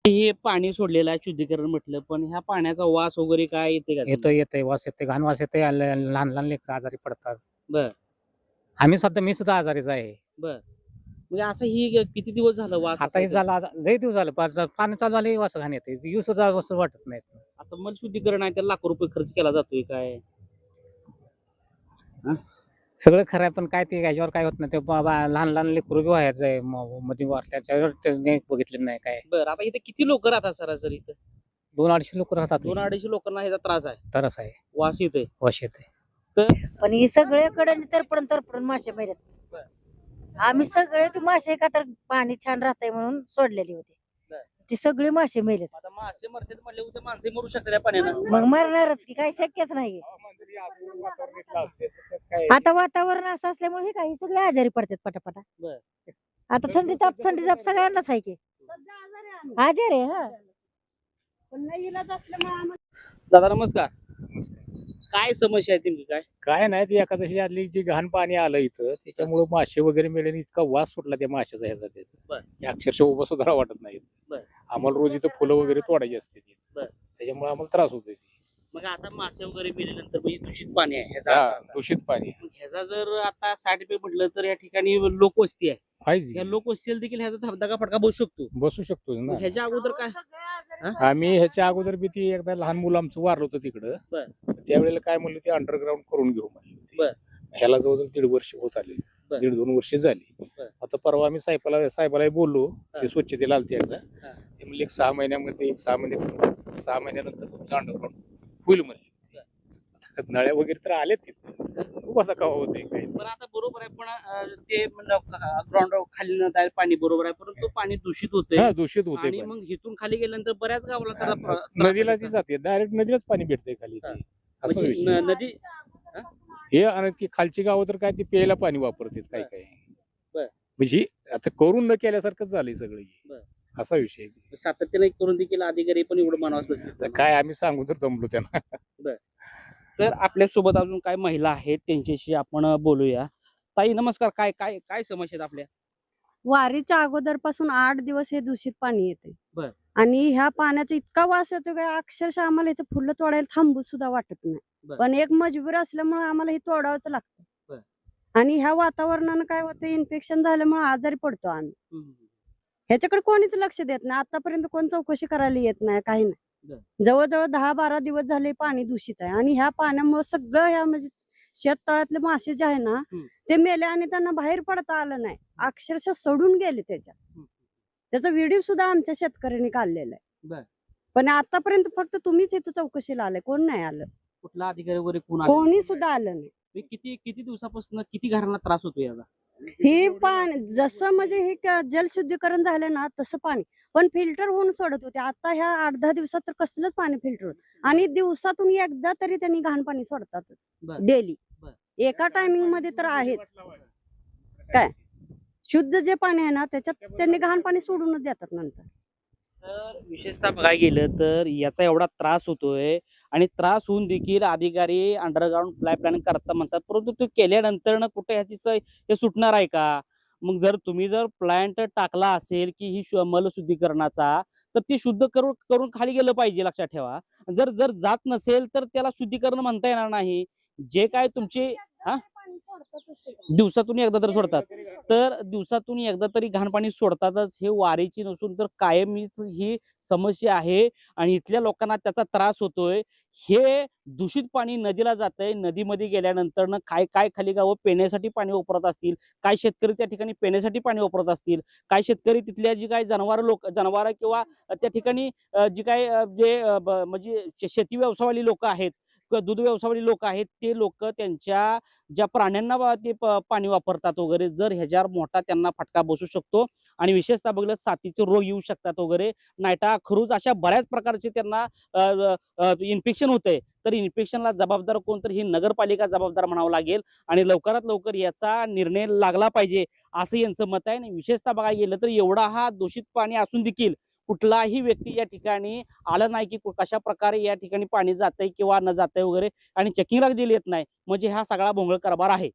हे पाणी सोडलेलं आहे शुद्धीकरण म्हटलं, पण ह्या पाण्याचा वास वगैरे काय येते का? येतोय वास येते, घाण वास येते. लहान लहान लेकरं आजारी पडतात. बर मी सुद्धा आजारीच आहे. बर म्हणजे असं ही किती दिवस झालं वास आता हे असायचा? झालं, लय दिवस झालं. पाणी चालू झालं वास घाण येते. येऊ सुद्धा वस्तू वाटत नाही. आता मल शुद्धीकरण आहे त्याला लाखो रुपये खर्च केला जातोय काय? सगळं खरं आहे, पण काय ते याच्यावर काय होत नाही. ते लहान लहान लेकरं बी व्हायचंय मध्ये वार, त्याच्यावर त्यांनी बघितलं नाही काय. बर आता इथे किती लोक राहतात सरासरी इथं? 200-250 लोक राहतात. 200-250 लोकांना ह्याचा त्रास आहे, तरच आहे, वास येते. वास येते. पण ही सगळ्याकडे तरपडून मासे बर. मेल्यात. आम्ही सगळे ते मासे का तर पाणी छान राहतंय म्हणून सोडलेली होती. बर. ती सगळी मासे मेलेत. आता मासे मरतात म्हणले उद्या माणसे मरू शकतात त्या पाण्यानं. मग मरणारच की, काही शक्यच नाही. आता वातावरण असं असल्यामुळे हे काही सगळे आजारी पडतात पटापटा. बर. आता थंडी ताप सगळ्यांनाच आहे की आजारी आहे. हा पण नाही इलाज असल्यामुळे दादा नमस्कार. काय समस्या आहे तुमची काय? काय नाही, ती एकादशी आदली जी घाण पाणी आलं इथं, त्याच्यामुळे मासे वगैरे मेले. इतका वास सुटला त्या माशाचा ह्याचा बर. त्याचा, हे अक्षरशः उभं सुद्धा वाटत नाही. बर. आम्हाला रोज इथं फुलं वगैरे तोडायची असते ती. बर. त्याच्यामुळे आम्हाला त्रास होतोय. मग आता मासे वगैरे मेल्यानंतर म्हणजे दूषित पाणी आहे ह्याचा अर्थ असा. दूषित पाणी मग ह्याचा जर आता साईड इफेक्ट म्हटलं तर या ठिकाणी लोकवस्ती आहे. या पाहिजे, लोकवस्तीला देखील ह्याचा धबधका फटका बसू शकतो. बसू शकतो मग ना. ह्याच्या अगोदर काय? आम्ही ह्याच्या अगोदर बी ती एकदा लहान मुलं आमचं वारलं होतं तिकडं. बर. त्यावेळेला काय म्हणलं, ते अंडरग्राऊंड करून घेऊ म्हणली होती. बर. ह्याला जवळजवळ 1.5 वर्ष होत आले. बर. 1.5-2 वर्ष झाली. बर. आता परवा आम्ही साहेबाला बोललो, हा. ते स्वच्छतेला आलते एकदा. हा. ते म्हणले 6 महिन्यामध्ये 6 महिन्यानंतर तुमचं अंडरग्राऊंड होईल म्हणले. आता नळ्या वगैरे तर आले तिथं, खूप असा कवा होते काय. पण आता बरोबर आहे, पण ते ग्राउंड खाली न जायला पाणी बरोबर आहे, परंतु पाणी दूषित होते दूषित होते. आणि मग इथून खाली गेल्यानंतर बऱ्याच गावाला त्याला त्रास नदीला होतो. ती जाते, डायरेक्ट नदीलाच पाणी भेटते खाली ते. हा. असा म्हणजे विषय. नदी हे आणि ती खालची गावं तर काय, ती प्यायला पाणी वापरतात काय काय. बर. म्हणजे आता करून न केल्यासारखंच झालंय सगळं. बर. असा विषय. सातत्याने करून देखील अधिकारी पण एवढं मानावं तर लागतं. काय आम्ही सांगू तर दमलो त्यांना. तर आपल्या सोबत अजून काय महिला आहेत त्यांच्याशी आपण बोलूया. ताई नमस्कार. काय काय काय समस्या आहेत आपल्या? वारीच्या अगोदरपासून 8 दिवस हे दूषित पाणी येते. बर. आणि ह्या पाण्याचा इतका वास येतो की अक्षरशः आम्हाला इथे फुलं तोडायला थांबू सुद्धा वाटत नाही. बर. पण एक मजबुरी असल्यामुळे आम्हाला हे तोडावंच बर. लागतं. आणि ह्या वातावरणानं काय होतं, इन्फेक्शन झाल्यामुळे आजारी पडतो आम्ही. ह्याच्याकडे कोणीच लक्ष देत नाही. आतापर्यंत कोण चौकशी करायला येत नाही, काही बर. नाही. जवळजवळ 10-12 दिवस झाले पाणी दूषित आहे. आणि ह्या पाण्यामुळे सगळं ह्या म्हणजे शेततळ्यातले मासे जे आहे ना, ते मेले आणि त्यांना बाहेर पडता आलं नाही. अक्षरशः सडून गेले त्याच्यात. त्याचा व्हिडिओ सुद्धा आमच्या शेतकऱ्यांनी काढलेला बर. आहे. पण आतापर्यंत फक्त तुम्हीच इथं चौकशीला आले, कोण नाही आलं. कुठला अधिकारी वगैरे कोण आले? कोणी सुद्धा आलं नाही. किती किती दिवसापासून किती घरांना त्रास होतो याचा? हे पाणी जसं म्हणजे हे जलशुद्धीकरण झालं ना तसं पाणी, पण फिल्टर होऊन सोडत होते. आता ह्या 8-10 दिवसात तर कसलंच पाणी फिल्टर होत. आणि दिवसातून एकदा तरी त्यांनी घाण पाणी सोडतात बर. डेली. बर. एका टायमिंग मध्ये तर आहेच. काय शुद्ध जे पाणी आहे ना त्याच्यात त्यांनी घाण पाणी सोडूनच देतात नंतर. तर विशेषतः बघायला गेलं तर याचा एवढा त्रास होतोय आणि त्रास होऊन देखील अधिकारी अंडरग्राऊंड पाईपलाईन करता म्हणतात, परंतु ते केल्यानंतर ना कुठे ह्याची हे सुटणार आहे का? मग जर तुम्ही प्लांट टाकला असेल की ही मल शुद्धीकरणाचा, तर ती शुद्ध करून खाली गेलं पाहिजे, लक्षात ठेवा. जर जर जात नसेल तर त्याला शुद्धीकरण म्हणता येणार नाही. जे काय तुमचे दिवसातून एकदा तर सोडतात, तर दिवसातून एकदा तरी घाण पाणी सोडतातच. हे वारीची नसून तर कायमीच ही समस्या आहे आणि इथल्या लोकांना त्याचा त्रास होतोय. हे दूषित पाणी नदीला जातंय. नदीमध्ये गेल्यानंतर ना काय काय खाली गावं पिण्यासाठी पाणी वापरत असतील, काय शेतकरी त्या ठिकाणी पिण्यासाठी पाणी वापरत असतील, काय शेतकरी तिथल्या जी काय जनावर किंवा त्या ठिकाणी जी काय म्हणजे शेती व्यवसायवाली लोक आहेत किंवा दूध व्यवसायवाली लोक आहेत, ते लोक त्यांच्या ज्या प्राण्यांना ते पाणी वापरतात वगैरे. जर ह्याच्यावर मोठा त्यांना फटका बसू शकतो आणि विशेषतः बघलं साथीचे रोग येऊ शकतात वगैरे, नायटा खरूज अशा बऱ्याच प्रकारचे त्यांना इन्फेक्शन होतंय. तर इन्फेक्शनला जबाबदार कोण, तर ही नगरपालिका जबाबदार म्हणावं लागेल आणि लवकरात लवकर याचा निर्णय लागला पाहिजे असं यांचं मत आहे. आणि विशेषतः बघायला गेलं तर एवढा हा दूषित पाणी असून देखील कुठलाही व्यक्ती या ठिकाणी आला नाही की कशा प्रकारे या ठिकाणी पाणी जातंय किंवा न जातंय वगैरे, आणि चेकिंगला दिली येत नाही. म्हणजे हा सगळा भोंगळ कारभार आहे.